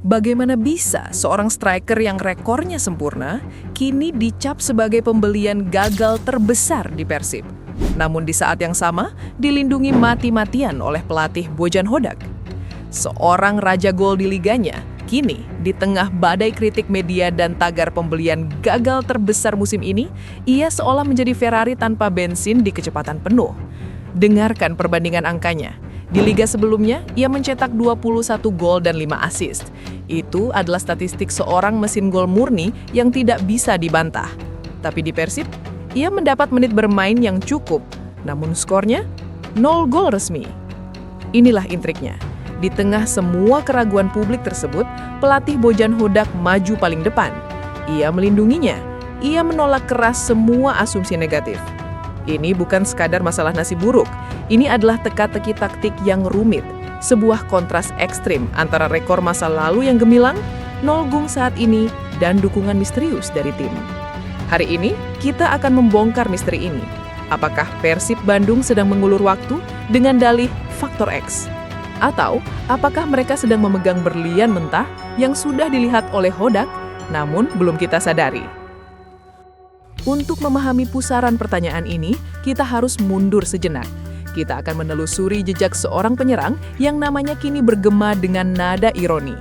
Bagaimana bisa seorang striker yang rekornya sempurna kini dicap sebagai pembelian gagal terbesar di Persib? Namun di saat yang sama dilindungi mati-matian oleh pelatih Bojan Hodak. Seorang raja gol di liganya, kini di tengah badai kritik media dan tagar pembelian gagal terbesar musim ini, ia seolah menjadi Ferrari tanpa bensin di kecepatan penuh. Dengarkan perbandingan angkanya. Di liga sebelumnya, ia mencetak 21 gol dan 5 assist. Itu adalah statistik seorang mesin gol murni yang tidak bisa dibantah. Tapi di Persib, ia mendapat menit bermain yang cukup, namun skornya 0 gol resmi. Inilah intriknya. Di tengah semua keraguan publik tersebut, pelatih Bojan Hodak maju paling depan. Ia melindunginya. Ia menolak keras semua asumsi negatif. Ini bukan sekadar masalah nasib buruk. Ini adalah teka-teki taktik yang rumit. Sebuah kontras ekstrim antara rekor masa lalu yang gemilang, 0 gol saat ini, dan dukungan misterius dari tim. Hari ini, kita akan membongkar misteri ini. Apakah Persib Bandung sedang mengulur waktu dengan dalih faktor X? Atau apakah mereka sedang memegang berlian mentah yang sudah dilihat oleh Hodak, namun belum kita sadari? Untuk memahami pusaran pertanyaan ini, kita harus mundur sejenak. Kita akan menelusuri jejak seorang penyerang yang namanya kini bergema dengan nada ironi.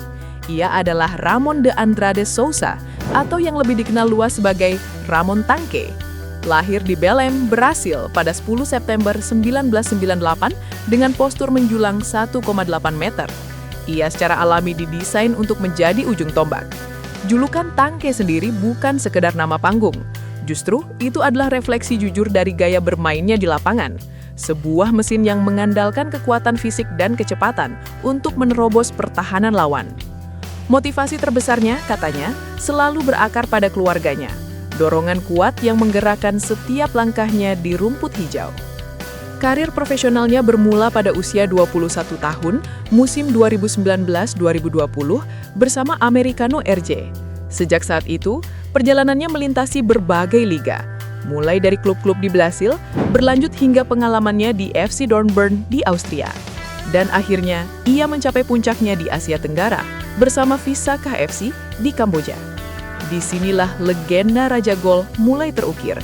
Ia adalah Ramon de Andrade Sousa, atau yang lebih dikenal luas sebagai Ramon Tanque. Lahir di Belém, Brasil pada 10 September 1998 dengan postur menjulang 1,8 meter. Ia secara alami didesain untuk menjadi ujung tombak. Julukan Tanque sendiri bukan sekedar nama panggung. Justru, itu adalah refleksi jujur dari gaya bermainnya di lapangan. Sebuah mesin yang mengandalkan kekuatan fisik dan kecepatan untuk menerobos pertahanan lawan. Motivasi terbesarnya, katanya, selalu berakar pada keluarganya. Dorongan kuat yang menggerakkan setiap langkahnya di rumput hijau. Karir profesionalnya bermula pada usia 21 tahun, musim 2019-2020, bersama Americano RJ. Sejak saat itu, perjalanannya melintasi berbagai liga, mulai dari klub-klub di Brasil, berlanjut hingga pengalamannya di FC Dornbirn di Austria. Dan akhirnya, ia mencapai puncaknya di Asia Tenggara bersama Visakha FC di Kamboja. Disinilah legenda Raja Gol mulai terukir.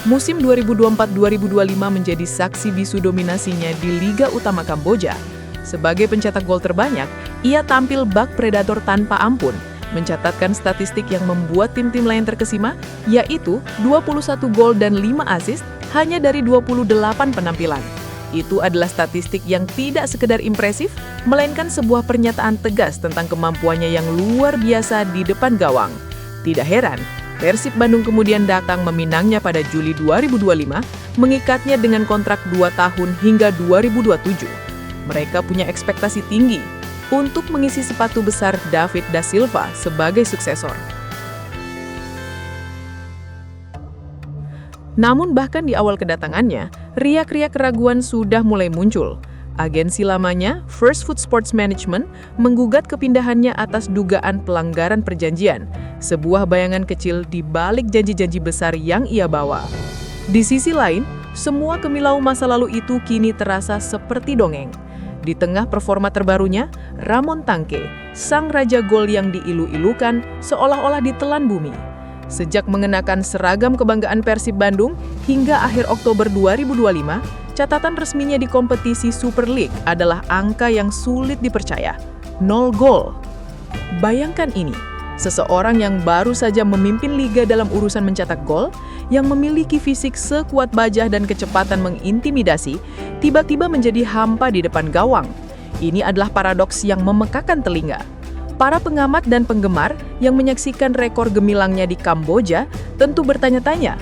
Musim 2024-2025 menjadi saksi bisu dominasinya di Liga Utama Kamboja. Sebagai pencetak gol terbanyak, ia tampil bak predator tanpa ampun, mencatatkan statistik yang membuat tim-tim lain terkesima, yaitu 21 gol dan 5 assist hanya dari 28 penampilan. Itu adalah statistik yang tidak sekedar impresif, melainkan sebuah pernyataan tegas tentang kemampuannya yang luar biasa di depan gawang. Tidak heran, Persib Bandung kemudian datang meminangnya pada Juli 2025, mengikatnya dengan kontrak 2 tahun hingga 2027. Mereka punya ekspektasi tinggi untuk mengisi sepatu besar David da Silva sebagai suksesor. Namun bahkan di awal kedatangannya, riak-riak keraguan sudah mulai muncul. Agensi lamanya, First Foot Sports Management, menggugat kepindahannya atas dugaan pelanggaran perjanjian, sebuah bayangan kecil di balik janji-janji besar yang ia bawa. Di sisi lain, semua kemilau masa lalu itu kini terasa seperti dongeng. Di tengah performa terbarunya, Ramon Tanque, sang raja gol yang diilu-ilukan seolah-olah ditelan bumi. Sejak mengenakan seragam kebanggaan Persib Bandung hingga akhir Oktober 2025, catatan resminya di kompetisi Super League adalah angka yang sulit dipercaya, 0 gol. Bayangkan ini, seseorang yang baru saja memimpin liga dalam urusan mencetak gol, yang memiliki fisik sekuat Bajah dan kecepatan mengintimidasi, tiba-tiba menjadi hampa di depan gawang. Ini adalah paradoks yang memekakan telinga. Para pengamat dan penggemar yang menyaksikan rekor gemilangnya di Kamboja tentu bertanya-tanya,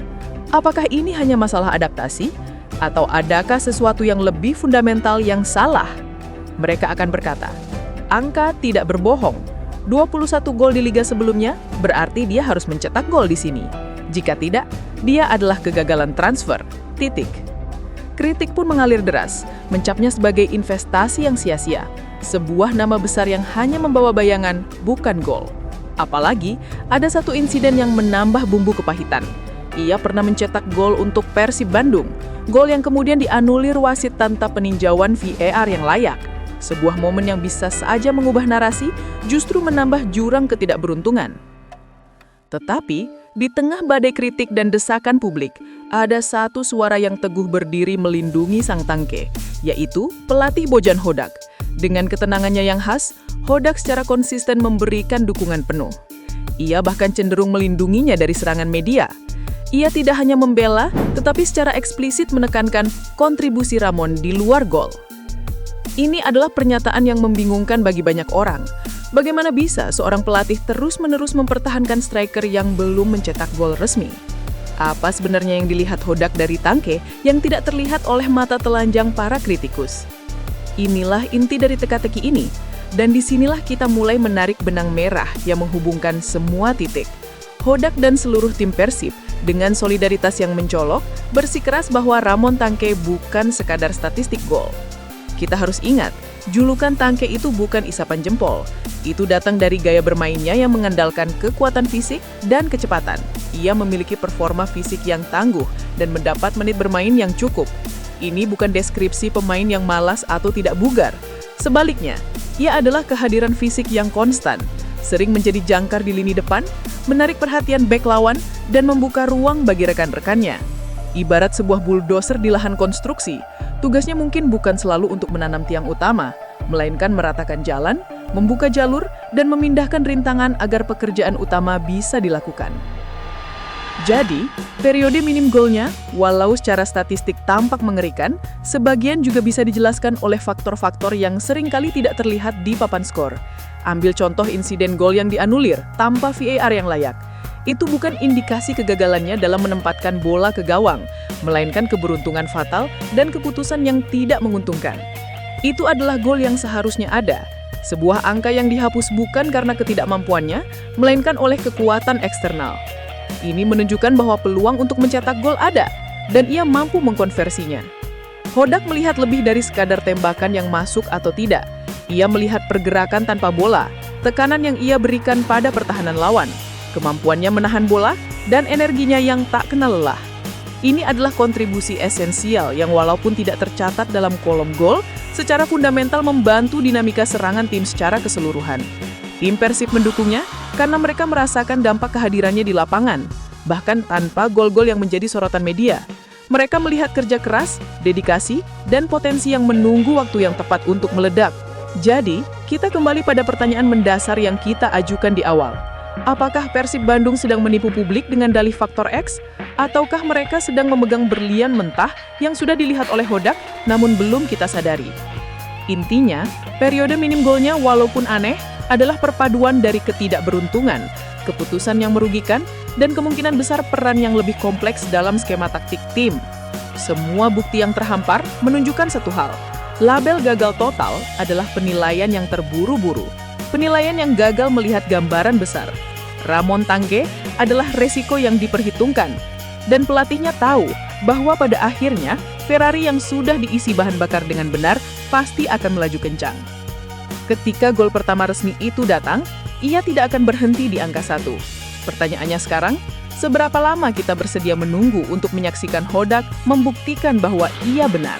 apakah ini hanya masalah adaptasi? Atau adakah sesuatu yang lebih fundamental yang salah? Mereka akan berkata, angka tidak berbohong. 21 gol di liga sebelumnya berarti dia harus mencetak gol di sini. Jika tidak, dia adalah kegagalan transfer. Titik. Kritik pun mengalir deras, mencapnya sebagai investasi yang sia-sia. Sebuah nama besar yang hanya membawa bayangan, bukan gol. Apalagi, ada satu insiden yang menambah bumbu kepahitan. Ia pernah mencetak gol untuk Persib Bandung. Gol yang kemudian dianulir wasit tanpa peninjauan VAR yang layak. Sebuah momen yang bisa saja mengubah narasi justru menambah jurang ketidakberuntungan. Tetapi, di tengah badai kritik dan desakan publik, ada satu suara yang teguh berdiri melindungi sang tangke, yaitu pelatih Bojan Hodak. Dengan ketenangannya yang khas, Hodak secara konsisten memberikan dukungan penuh. Ia bahkan cenderung melindunginya dari serangan media. Ia tidak hanya membela, tetapi secara eksplisit menekankan kontribusi Ramon di luar gol. Ini adalah pernyataan yang membingungkan bagi banyak orang. Bagaimana bisa seorang pelatih terus-menerus mempertahankan striker yang belum mencetak gol resmi? Apa sebenarnya yang dilihat Hodak dari tangke yang tidak terlihat oleh mata telanjang para kritikus? Inilah inti dari teka-teki ini, dan disinilah kita mulai menarik benang merah yang menghubungkan semua titik. Hodak dan seluruh tim Persib dengan solidaritas yang mencolok bersikeras bahwa Ramon Tangke bukan sekadar statistik gol. Kita harus ingat, julukan Tangke itu bukan isapan jempol. Itu datang dari gaya bermainnya yang mengandalkan kekuatan fisik dan kecepatan. Ia memiliki performa fisik yang tangguh dan mendapat menit bermain yang cukup. Ini bukan deskripsi pemain yang malas atau tidak bugar. Sebaliknya, ia adalah kehadiran fisik yang konstan, sering menjadi jangkar di lini depan, menarik perhatian bek lawan, dan membuka ruang bagi rekan-rekannya. Ibarat sebuah bulldozer di lahan konstruksi, tugasnya mungkin bukan selalu untuk menanam tiang utama, melainkan meratakan jalan, membuka jalur, dan memindahkan rintangan agar pekerjaan utama bisa dilakukan. Jadi, periode minim golnya, walau secara statistik tampak mengerikan, sebagian juga bisa dijelaskan oleh faktor-faktor yang seringkali tidak terlihat di papan skor. Ambil contoh insiden gol yang dianulir tanpa VAR yang layak. Itu bukan indikasi kegagalannya dalam menempatkan bola ke gawang, melainkan keberuntungan fatal dan keputusan yang tidak menguntungkan. Itu adalah gol yang seharusnya ada. Sebuah angka yang dihapus bukan karena ketidakmampuannya, melainkan oleh kekuatan eksternal. Ini menunjukkan bahwa peluang untuk mencetak gol ada, dan ia mampu mengkonversinya. Hodak melihat lebih dari sekadar tembakan yang masuk atau tidak. Ia melihat pergerakan tanpa bola, tekanan yang ia berikan pada pertahanan lawan, kemampuannya menahan bola, dan energinya yang tak kenal lelah. Ini adalah kontribusi esensial yang walaupun tidak tercatat dalam kolom gol, secara fundamental membantu dinamika serangan tim secara keseluruhan. Tim Persib mendukungnya karena mereka merasakan dampak kehadirannya di lapangan, bahkan tanpa gol-gol yang menjadi sorotan media. Mereka melihat kerja keras, dedikasi, dan potensi yang menunggu waktu yang tepat untuk meledak. Jadi, kita kembali pada pertanyaan mendasar yang kita ajukan di awal. Apakah Persib Bandung sedang menipu publik dengan dalih faktor X? Ataukah mereka sedang memegang berlian mentah yang sudah dilihat oleh Hodak, namun belum kita sadari? Intinya, periode minim golnya walaupun aneh, adalah perpaduan dari ketidakberuntungan, keputusan yang merugikan, dan kemungkinan besar peran yang lebih kompleks dalam skema taktik tim. Semua bukti yang terhampar menunjukkan satu hal. Label gagal total adalah penilaian yang terburu-buru, penilaian yang gagal melihat gambaran besar. Ramon Tangke adalah resiko yang diperhitungkan, dan pelatihnya tahu bahwa pada akhirnya Ferrari yang sudah diisi bahan bakar dengan benar pasti akan melaju kencang. Ketika gol pertama resmi itu datang, ia tidak akan berhenti di angka 1. Pertanyaannya sekarang, seberapa lama kita bersedia menunggu untuk menyaksikan Hodak membuktikan bahwa ia benar?